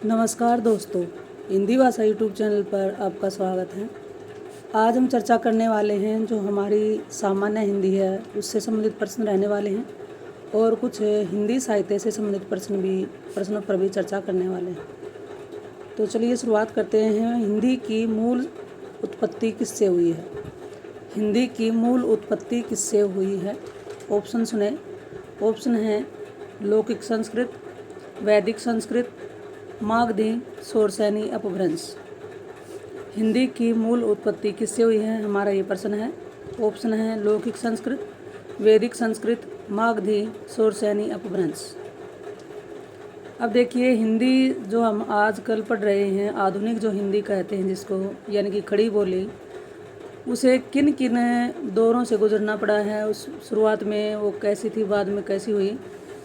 नमस्कार दोस्तों, हिंदी भाषा यूट्यूब चैनल पर आपका स्वागत है। आज हम चर्चा करने वाले हैं जो हमारी सामान्य हिंदी है उससे संबंधित प्रश्न रहने वाले हैं और कुछ हिंदी साहित्य से संबंधित प्रश्नों पर भी चर्चा करने वाले हैं। तो चलिए शुरुआत करते हैं। हिंदी की मूल उत्पत्ति किससे हुई है? हिंदी की मूल उत्पत्ति किससे हुई है? ऑप्शन सुने। ऑप्शन है लौकिक संस्कृत, वैदिक संस्कृत, मागधी, शौरसेनी अपभ्रंश। हिंदी की मूल उत्पत्ति किससे हुई है? हमारा ये प्रश्न है। ऑप्शन है लौकिक संस्कृत, वैदिक संस्कृत, मागधी, शौरसेनी अपभ्रंश। अब देखिए, हिंदी जो हम आजकल पढ़ रहे हैं, आधुनिक जो हिंदी कहते हैं जिसको, यानी कि खड़ी बोली, उसे किन किन दौरों से गुजरना पड़ा है, उस शुरुआत में वो कैसी थी, बाद में कैसी हुई।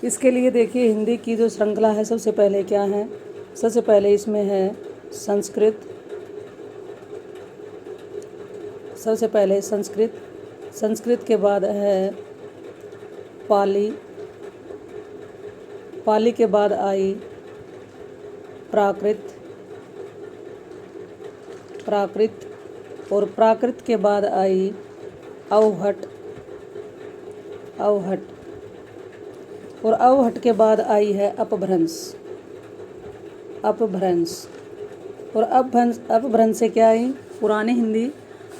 इसके लिए देखिए, हिंदी की जो श्रृंखला है सबसे पहले क्या है? सबसे पहले इसमें है संस्कृत। सबसे पहले संस्कृत, संस्कृत के बाद है पाली, पाली के बाद आई प्राकृत, प्राकृत और प्राकृत के बाद आई अवहट, अवहट और अवहट के बाद आई है अपभ्रंश, अपभ्रंश और अपभ्रंश से क्या आई? पुरानी हिंदी,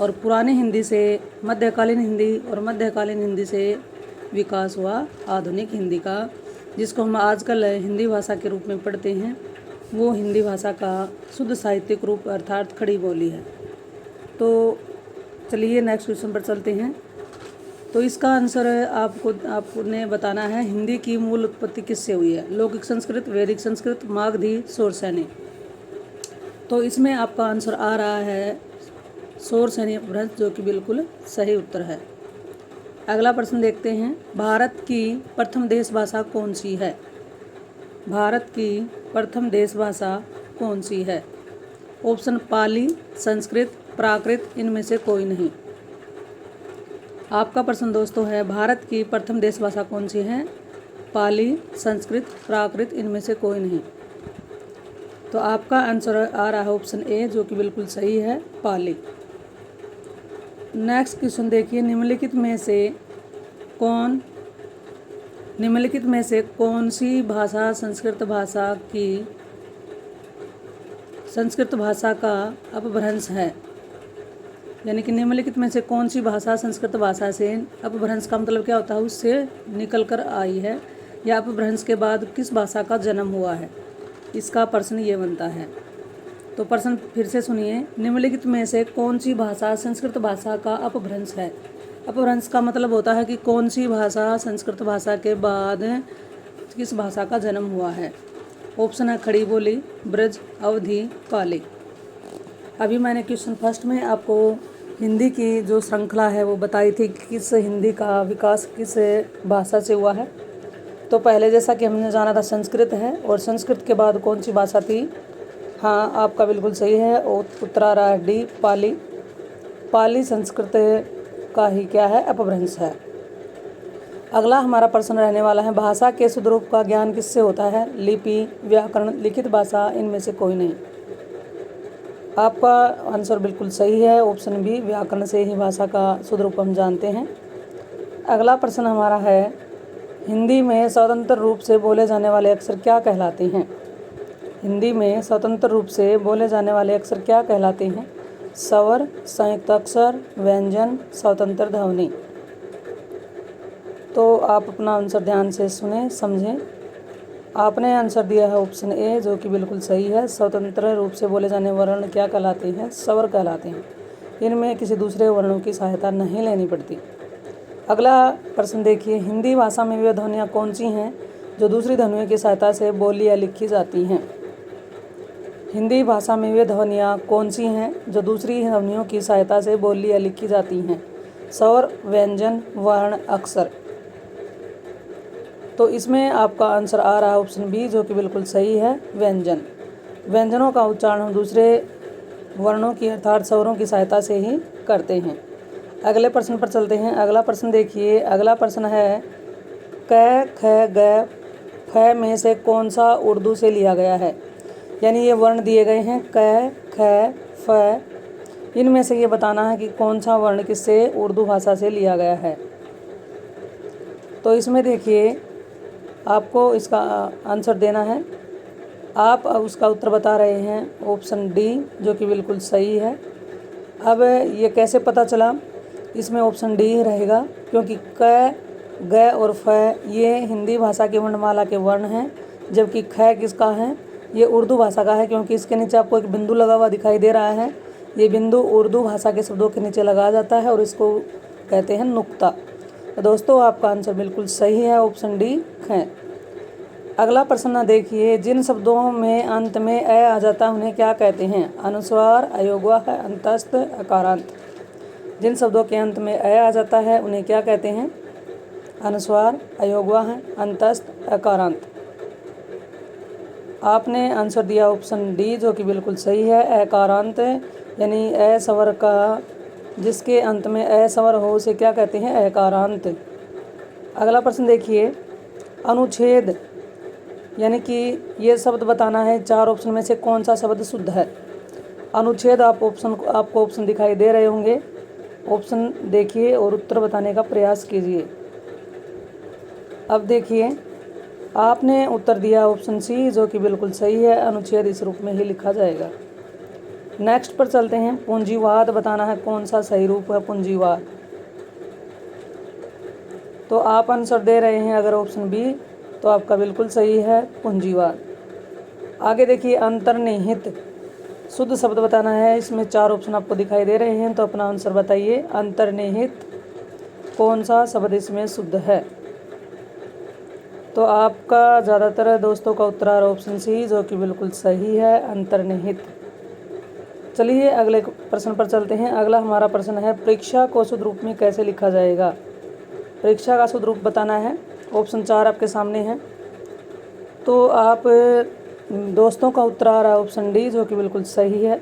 और पुरानी हिंदी से मध्यकालीन हिंदी, और मध्यकालीन हिंदी से विकास हुआ आधुनिक हिंदी का, जिसको हम आजकल हिंदी भाषा के रूप में पढ़ते हैं। वो हिंदी भाषा का शुद्ध साहित्यिक रूप अर्थात खड़ी बोली है। तो चलिए नेक्स्ट क्वेश्चन पर चलते हैं। तो इसका आंसर आपने बताना है, हिंदी की मूल उत्पत्ति किससे हुई है? लौकिक संस्कृत, वैदिक संस्कृत, मागधी, शौरसेनी। तो इसमें आपका आंसर आ रहा है शौरसेनी अपभ्रंश, जो कि बिल्कुल सही उत्तर है। अगला प्रश्न देखते हैं। भारत की प्रथम देश भाषा कौन सी है? भारत की प्रथम देश भाषा कौन सी है? ऑप्शन पाली, संस्कृत, प्राकृत, इनमें से कोई नहीं। आपका प्रश्न दोस्तों है, भारत की प्रथम देश भाषा कौन सी है? पाली, संस्कृत, प्राकृत, इनमें से कोई नहीं। तो आपका आंसर आ रहा है ऑप्शन ए, जो कि बिल्कुल सही है, पाली। नेक्स्ट क्वेश्चन देखिए। निम्नलिखित में से कौन सी भाषा संस्कृत भाषा का अपभ्रंश है? यानी कि निम्नलिखित में से कौन सी भाषा संस्कृत भाषा से, अपभ्रंश का मतलब क्या होता है, उससे निकल कर आई है, या अपभ्रंश के बाद किस भाषा का जन्म हुआ है? इसका प्रश्न ये बनता है। तो प्रश्न फिर से सुनिए। निम्नलिखित में से कौन सी भाषा संस्कृत भाषा का अपभ्रंश है? अपभ्रंश का मतलब होता है कि कौन सी भाषा संस्कृत भाषा के बाद किस भाषा का जन्म हुआ है। ऑप्शन है खड़ी बोली, ब्रज, अवधी, पाली। अभी मैंने क्वेश्चन फर्स्ट में आपको हिंदी की जो श्रृंखला है वो बताई थी कि किस हिंदी का विकास किस भाषा से हुआ है। तो पहले जैसा कि हमने जाना था संस्कृत है, और संस्कृत के बाद कौन सी भाषा थी? हाँ, आपका बिल्कुल सही है, उत्तर आ रहा है डी, पाली। पाली संस्कृत का ही क्या है? अपभ्रंश है। अगला हमारा प्रश्न रहने वाला है, भाषा के शुद्ध रूप का ज्ञान किससे होता है? लिपि, व्याकरण, लिखित भाषा, इनमें से कोई नहीं। आपका आंसर बिल्कुल सही है, ऑप्शन बी, व्याकरण से ही भाषा का शुद्ध रूप हम जानते हैं। अगला प्रश्न हमारा है, हिंदी में स्वतंत्र रूप से बोले जाने वाले अक्षर क्या कहलाते हैं? हिंदी में स्वतंत्र रूप से बोले जाने वाले अक्षर क्या कहलाते हैं? स्वर, संयुक्त अक्षर, व्यंजन, स्वतंत्र ध्वनि। तो आप अपना आंसर ध्यान से सुने, समझें। आपने आंसर दिया है ऑप्शन ए, जो कि बिल्कुल सही है। स्वतंत्र रूप से बोले जाने वर्ण क्या कहलाते हैं? स्वर कहलाते हैं। इनमें किसी दूसरे वर्णों की सहायता नहीं लेनी पड़ती। अगला प्रश्न देखिए। हिंदी भाषा में वे ध्वनियाँ कौन सी हैं जो दूसरी ध्वनियों की सहायता से बोली या लिखी जाती हैं? हिंदी भाषा में वे ध्वनियाँ कौन सी हैं जो दूसरी ध्वनियों की सहायता से बोली या लिखी जाती हैं? स्वर, व्यंजन, वर्ण, अक्षर। तो इसमें आपका आंसर आ रहा है ऑप्शन बी, जो कि बिल्कुल सही है, व्यंजन। व्यंजनों का उच्चारण हम दूसरे वर्णों की अर्थात स्वरों की सहायता से ही करते हैं। अगले प्रश्न पर चलते हैं। अगला प्रश्न देखिए। अगला प्रश्न है, क, ख, ग, फ में से कौन सा उर्दू से लिया गया है? यानी ये वर्ण दिए गए हैं क, ख, फ। इनमें से ये बताना है कि कौन सा वर्ण किससे उर्दू भाषा से लिया गया है। तो इसमें देखिए आपको इसका आंसर देना है। आप अब उसका उत्तर बता रहे हैं ऑप्शन डी, जो कि बिल्कुल सही है। अब ये कैसे पता चला, इसमें ऑप्शन डी ही रहेगा, क्योंकि क, ग और फ ये हिंदी भाषा की वर्णमाला के वर्ण हैं, जबकि ख किसका है, ये उर्दू भाषा का है, क्योंकि इसके नीचे आपको एक बिंदु लगा हुआ दिखाई दे रहा है। ये बिंदु उर्दू भाषा के शब्दों के नीचे लगाया जाता है और इसको कहते हैं नुक्ता। तो दोस्तों आपका आंसर बिल्कुल सही है, ऑप्शन डी ख। अगला प्रश्न देखिए, जिन शब्दों में अंत में अ आ जाता है उन्हें क्या कहते हैं? अनुस्वार, अयोगवाह, अंतस्थ, अकारांत। जिन शब्दों के अंत में अ आ जाता है उन्हें क्या कहते हैं? अनुस्वार, अयोगवाह, अंतस्थ, अकारांत। आपने आंसर दिया ऑप्शन डी, जो कि बिल्कुल सही है, अकारांत। यानी अ स्वर का जिसके अंत में अ स्वर हो उसे क्या कहते हैं? अकारांत। अगला प्रश्न देखिए, अनुच्छेद यानी कि ये शब्द बताना है, चार ऑप्शन में से कौन सा शब्द शुद्ध है। अनुच्छेद आपको ऑप्शन दिखाई दे रहे होंगे। ऑप्शन देखिए और उत्तर बताने का प्रयास कीजिए। अब देखिए आपने उत्तर दिया ऑप्शन सी, जो कि बिल्कुल सही है, अनुच्छेद इस रूप में ही लिखा जाएगा। नेक्स्ट पर चलते हैं, पूंजीवाद बताना है कौन सा सही रूप है पूंजीवाद। तो आप आंसर दे रहे हैं अगर ऑप्शन बी, तो आपका बिल्कुल सही है, पूंजीवाद। आगे देखिए, अंतर्निहित शुद्ध शब्द बताना है। इसमें चार ऑप्शन आपको दिखाई दे रहे हैं, तो अपना आंसर बताइए। अंतर्निहित कौन सा शब्द इसमें शुद्ध है? तो आपका ज़्यादातर दोस्तों का उत्तर आ रहा है ऑप्शन सी, जो कि बिल्कुल सही है, अंतर्निहित। चलिए अगले प्रश्न पर चलते हैं। अगला हमारा प्रश्न है, परीक्षा को शुद्ध रूप में कैसे लिखा जाएगा? परीक्षा का शुद्ध रूप बताना है। ऑप्शन चार आपके सामने है। तो आप दोस्तों का उत्तर आ रहा है ऑप्शन डी, जो कि बिल्कुल सही है।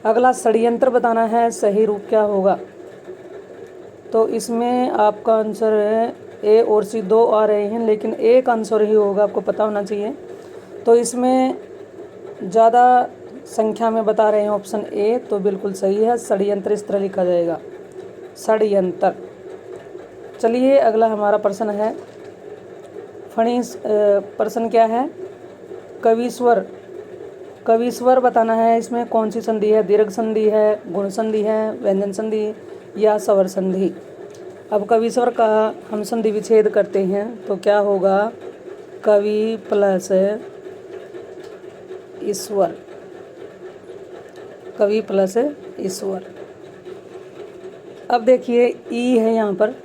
अगला षड्यंत्र बताना है, सही रूप क्या होगा? तो इसमें आपका आंसर ए और सी दो आ रहे हैं, लेकिन एक आंसर ही होगा, आपको पता होना चाहिए। तो इसमें ज़्यादा संख्या में बता रहे हैं ऑप्शन ए, तो बिल्कुल सही है, षड्यंत्र इस तरह लिखा जाएगा, षड्यंत्र। चलिए अगला हमारा प्रश्न है, प्रश्न क्या है? कविस्वर। कविस्वर बताना है, इसमें कौन सी संधि है? दीर्घ संधि है, गुण संधि है, व्यंजन संधि या स्वर संधि। अब कविस्वर का हम संधि विच्छेद करते हैं तो क्या होगा? कवि प्लस ईश्वर, कवि प्लस ईश्वर। अब देखिए ई है, यहाँ पर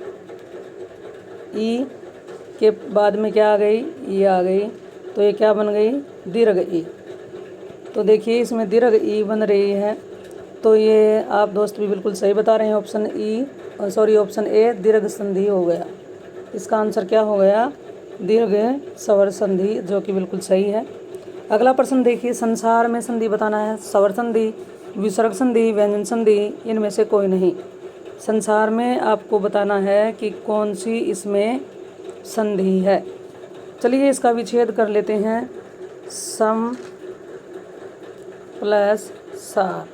ई के बाद में क्या आ गई? ई आ गई, तो ये क्या बन गई? दीर्घ ई। तो देखिए इसमें दीर्घ ई बन रही है, तो ये आप दोस्त भी बिल्कुल सही बता रहे हैं, ऑप्शन ए दीर्घ संधि हो गया। इसका आंसर क्या हो गया? दीर्घ स्वर संधि, जो कि बिल्कुल सही है। अगला प्रश्न देखिए, संसार में संधि बताना है, स्वर संधि, विसर्ग संधि, व्यंजन संधि, इनमें से कोई नहीं। संसार में आपको बताना है कि कौन सी इसमें संधि है। चलिए इसका विच्छेद कर लेते हैं, सम प्लस सार।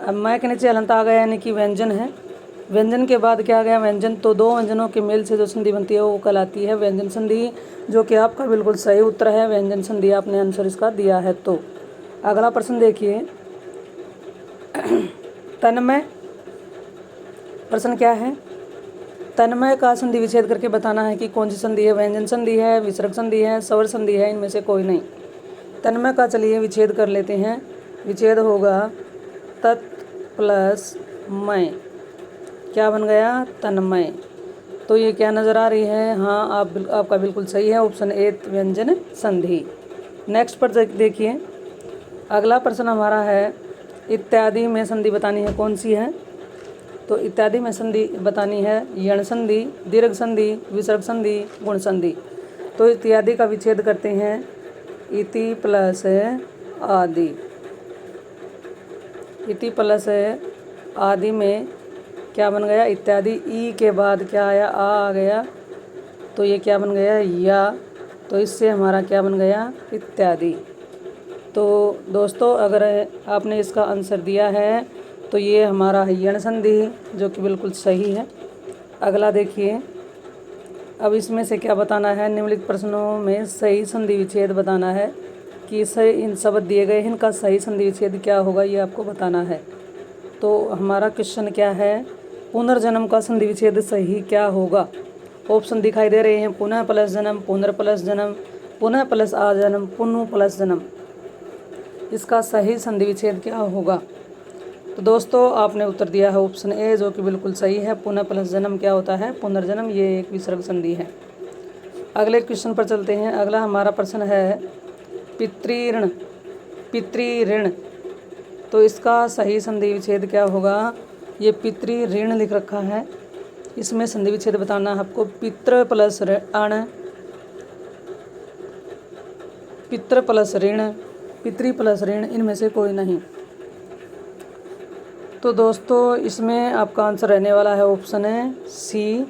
अब मैं के नीचे हलंत आ गया, यानी कि व्यंजन है। व्यंजन के बाद क्या आ गया? व्यंजन। तो दो व्यंजनों के मेल से जो संधि बनती है वो कहलाती है व्यंजन संधि, जो कि आपका बिल्कुल सही उत्तर है, व्यंजन संधि आपने आंसर इसका दिया है। तो अगला प्रश्न देखिए, तन्मय। प्रश्न क्या है? तन्मय का संधि विच्छेद करके बताना है कि कौन सी संधि है? व्यंजन संधि है, विसर्ग संधि है, स्वर संधि है, इनमें से कोई नहीं। तन्मय का चलिए विच्छेद कर लेते हैं। विच्छेद होगा तत् प्लस मय, क्या बन गया? तन्मय। तो ये क्या नज़र आ रही है? हाँ, आपका बिल्कुल सही है, ऑप्शन ए व्यंजन संधि। नेक्स्ट पर देखिए, अगला प्रश्न हमारा है, इत्यादि में संधि बतानी है, कौन सी है? तो इत्यादि में संधि बतानी है, यण संधि, दीर्घ संधि, विसर्ग संधि, गुण संधि। तो इत्यादि का विच्छेद करते हैं, इति प्लस आदि। इति प्लस आदि में क्या बन गया? इत्यादि। ई के बाद क्या आया? आ गया, तो ये क्या बन गया? या। तो इससे हमारा क्या बन गया? इत्यादि। तो दोस्तों अगर आपने इसका आंसर दिया है तो ये हमारा है यण संधि, जो कि बिल्कुल सही है। अगला देखिए, अब इसमें से क्या बताना है, निम्नलिखित प्रश्नों में सही संधि विच्छेद बताना है कि सही इन शब्द दिए गए हैं, इनका सही संधि विच्छेद क्या होगा, ये आपको बताना है। तो हमारा क्वेश्चन क्या है, पुनर्जन्म का संधि विच्छेद सही क्या होगा। ऑप्शन दिखाई दे रहे हैं, पुनः प्लस जन्म, पुनर् प्लस जन्म, पुनः प्लस आजन्म, पुनः प्लस जन्म। इसका सही संधि विच्छेद क्या होगा। तो दोस्तों आपने उत्तर दिया है ऑप्शन ए, जो कि बिल्कुल सही है। पुनः प्लस जन्म क्या होता है, पुनर्जन्म, ये एक विसर्ग संधि है। अगले क्वेश्चन पर चलते हैं। अगला हमारा प्रश्न है पितृऋण, पितृऋण। तो इसका सही संधि विच्छेद क्या होगा। ये पितृऋण लिख रखा है, इसमें संधि विच्छेद बताना है आपको। पितृ प्लस अण, पितृ प्लस ऋण, पितृ प्लस ऋण, इनमें से कोई नहीं। तो दोस्तों इसमें आपका आंसर रहने वाला है ऑप्शन है सी,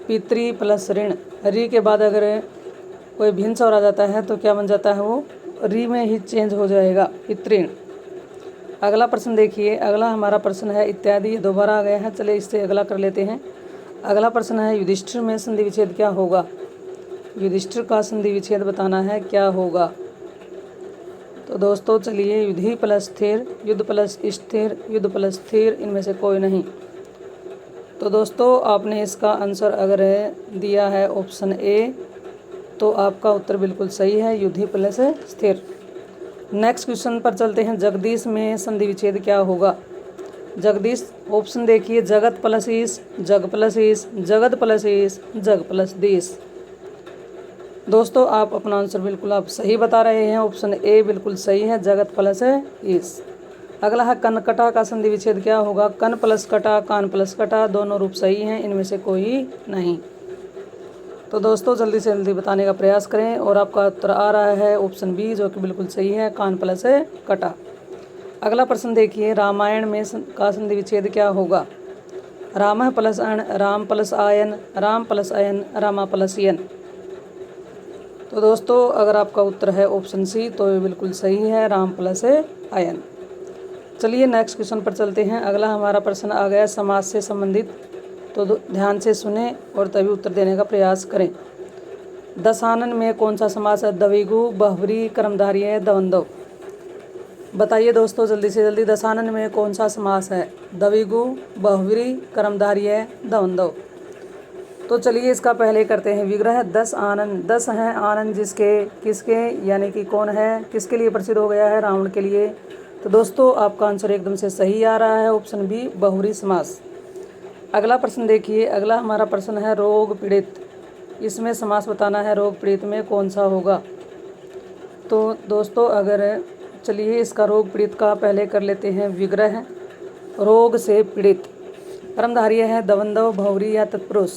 पितृ प्लस ऋण। री के बाद अगर कोई भिन्न स्वर आ जाता है तो क्या बन जाता है, वो री में ही चेंज हो जाएगा, पितृण। अगला प्रश्न देखिए, अगला हमारा प्रश्न है इत्यादि, ये दोबारा आ गया है, चलिए इससे अगला कर लेते हैं। अगला प्रश्न है युधिष्ठिर में संधि विच्छेद क्या होगा। युधिष्ठिर का संधि विच्छेद बताना है क्या होगा। तो दोस्तों चलिए, युधि प्लस स्थिर, युद्ध प्लस स्थिर, युद्ध प्लस स्थिर, इनमें से कोई नहीं। तो दोस्तों आपने इसका आंसर अगर दिया है ऑप्शन ए, तो आपका उत्तर बिल्कुल सही है, युधि प्लस स्थिर। नेक्स्ट क्वेश्चन पर चलते हैं। जगदीश में संधि विच्छेद क्या होगा। जगदीश, ऑप्शन देखिए, जगत प्लस ईश, जग प्लस ईश, जगत प्लस ईश, जग प्लस देश। दोस्तों आप अपना आंसर बिल्कुल आप सही बता रहे हैं, ऑप्शन ए बिल्कुल सही है, जगत प्लस ईश। अगला है कनकटा का संधि विच्छेद क्या होगा। कन प्लस कटा, कान प्लस कटा, दोनों रूप सही हैं, इनमें से कोई नहीं। तो दोस्तों जल्दी से जल्दी बताने का प्रयास करें, और आपका उत्तर आ रहा है ऑप्शन बी, जो कि बिल्कुल सही है, कान प्लस कटा। अगला प्रश्न देखिए, रामायण में का संधि विच्छेद क्या होगा। राम प्लस अण, राम प्लस आयन, राम प्लस अयन, रामा प्लस यन। तो दोस्तों अगर आपका उत्तर है ऑप्शन सी, तो ये बिल्कुल सही है, राम प्लस आयन। चलिए नेक्स्ट क्वेश्चन पर चलते हैं। अगला हमारा प्रश्न आ गया समास से संबंधित, तो ध्यान से सुने और तभी उत्तर देने का प्रयास करें। दशानन में कौन सा समास है। द्विगु, बहुव्रीहि, कर्मधारय, द्वंद्व। बताइए दोस्तों जल्दी से जल्दी, दशानन में कौन सा समास है। द्विगु, बहुव्रीहि, कर्मधारय, द्वंद्व। तो चलिए इसका पहले करते हैं विग्रह। 10 आनंद, 10 हैं आनंद जिसके, किसके, यानी कि कौन है, किसके लिए प्रसिद्ध हो गया है, रावण के लिए। तो दोस्तों आपका आंसर एकदम से सही आ रहा है, ऑप्शन बी, बहुव्रीहि समास। अगला प्रश्न देखिए, अगला हमारा प्रश्न है रोग पीड़ित। इसमें समास बताना है, रोग पीड़ित में कौन सा होगा। तो दोस्तों अगर चलिए इसका रोग पीड़ित का पहले कर लेते हैं विग्रह। रोग से पीड़ित, कर्मधारय है द्वंद्व, बहुव्रीहि या तत्पुरुष।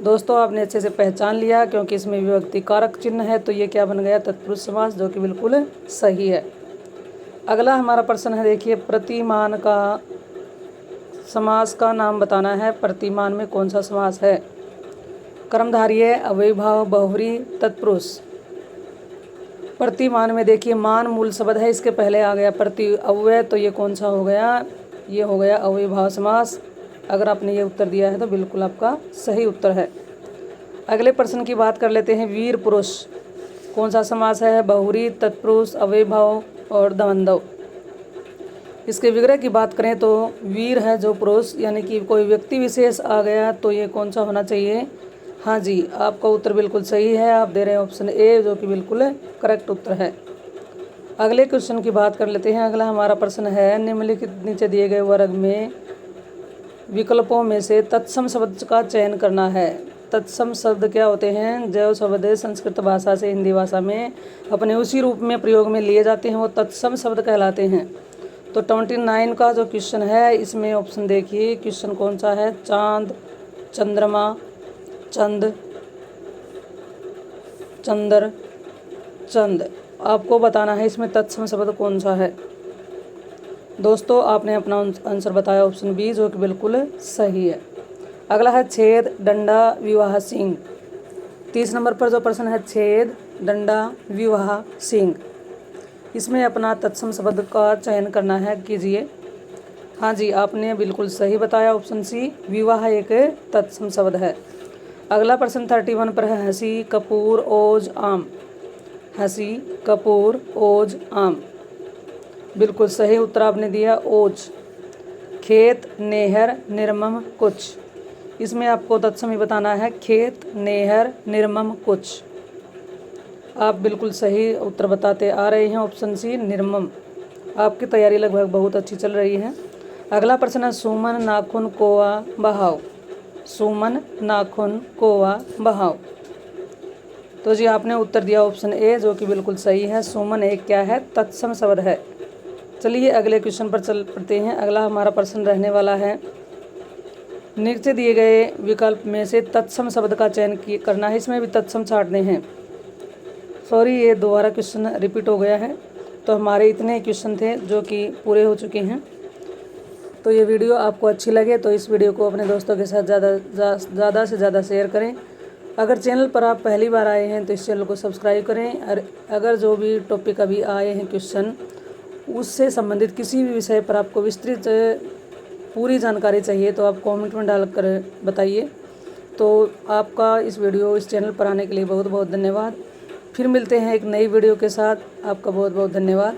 दोस्तों आपने अच्छे से पहचान लिया, क्योंकि इसमें विभक्ति कारक चिन्ह है, तो ये क्या बन गया, तत्पुरुष समास, जो कि बिल्कुल सही है। अगला हमारा प्रश्न है देखिए, प्रतिमान का समास का नाम बताना है। प्रतिमान में कौन सा समास है। कर्मधारय, अव्ययीभाव, बहुव्रीहि, तत्पुरुष। प्रतिमान में देखिए, मान मूल शब्द है, इसके पहले आ गया प्रति अव्यय, तो ये कौन सा हो गया, ये हो गया अव्ययीभाव समास। अगर आपने ये उत्तर दिया है तो बिल्कुल आपका सही उत्तर है। अगले प्रश्न की बात कर लेते हैं। वीर पुरुष कौन सा समास है। बहुव्रीहि, तत्पुरुष, अव्ययीभाव और द्वंद्व। इसके विग्रह की बात करें तो वीर है जो पुरुष, यानी कि कोई व्यक्ति विशेष आ गया, तो ये कौन सा होना चाहिए। हाँ जी, आपका उत्तर बिल्कुल सही है, आप दे रहे हैं ऑप्शन ए, जो कि बिल्कुल करेक्ट उत्तर है। अगले क्वेश्चन की बात कर लेते हैं। अगला हमारा प्रश्न है, निम्नलिखित नीचे दिए गए वर्ग में विकल्पों में से तत्सम शब्द का चयन करना है। तत्सम शब्द क्या होते हैं। जो शब्द संस्कृत भाषा से हिंदी भाषा में अपने उसी रूप में प्रयोग में लिए जाते हैं, वो तत्सम शब्द कहलाते हैं। तो 29 का जो क्वेश्चन है, इसमें ऑप्शन देखिए, क्वेश्चन कौन सा है। चांद, चंद्रमा, चंद, चंद्र, चंद। आपको बताना है इसमें तत्सम शब्द कौन सा है। दोस्तों आपने अपना आंसर बताया ऑप्शन बी, जो कि बिल्कुल सही है। अगला है छेद, डंडा, विवाह, सींग। 30 नंबर पर जो प्रश्न है, छेद, डंडा, विवाह, सींग। इसमें अपना तत्सम शब्द का चयन करना है, कीजिए। हाँ जी, आपने बिल्कुल सही बताया, ऑप्शन सी विवाह एक तत्सम शब्द है। अगला प्रश्न 31 पर है, हंसी कपूर ओज आम। हंसी कपूर ओज आम, बिल्कुल सही उत्तर आपने दिया ओज। खेत नेहर निर्मम कुछ, इसमें आपको तत्सम ही बताना है, खेत नेहर निर्मम कुछ। आप बिल्कुल सही उत्तर बताते आ रहे हैं, ऑप्शन सी निर्मम। आपकी तैयारी लगभग बहुत अच्छी चल रही है। अगला प्रश्न है, सुमन नाखून कोआ बहाव। सुमन नाखून कोआ बहाव, तो जी आपने उत्तर दिया ऑप्शन ए, जो कि बिल्कुल सही है। सुमन एक क्या है, तत्सम शब्द है। चलिए अगले क्वेश्चन पर चल पड़ते हैं। अगला हमारा प्रश्न रहने वाला है, नीचे दिए गए विकल्प में से तत्सम शब्द का चयन करना है। इसमें भी तत्सम छाटने हैं। सॉरी, ये दोबारा क्वेश्चन रिपीट हो गया है। तो हमारे इतने क्वेश्चन थे जो कि पूरे हो चुके हैं। तो ये वीडियो आपको अच्छी लगे तो इस वीडियो को अपने दोस्तों के साथ ज़्यादा से ज़्यादा शेयर करें। अगर चैनल पर आप पहली बार आए हैं तो इस चैनल को सब्सक्राइब करें। और अगर जो भी टॉपिक अभी आए हैं क्वेश्चन, उससे संबंधित किसी भी विषय पर आपको विस्तृत पूरी जानकारी चाहिए तो आप कमेंट में डाल कर बताइए। तो आपका इस चैनल पर आने के लिए बहुत बहुत धन्यवाद। फिर मिलते हैं एक नई वीडियो के साथ। आपका बहुत बहुत धन्यवाद।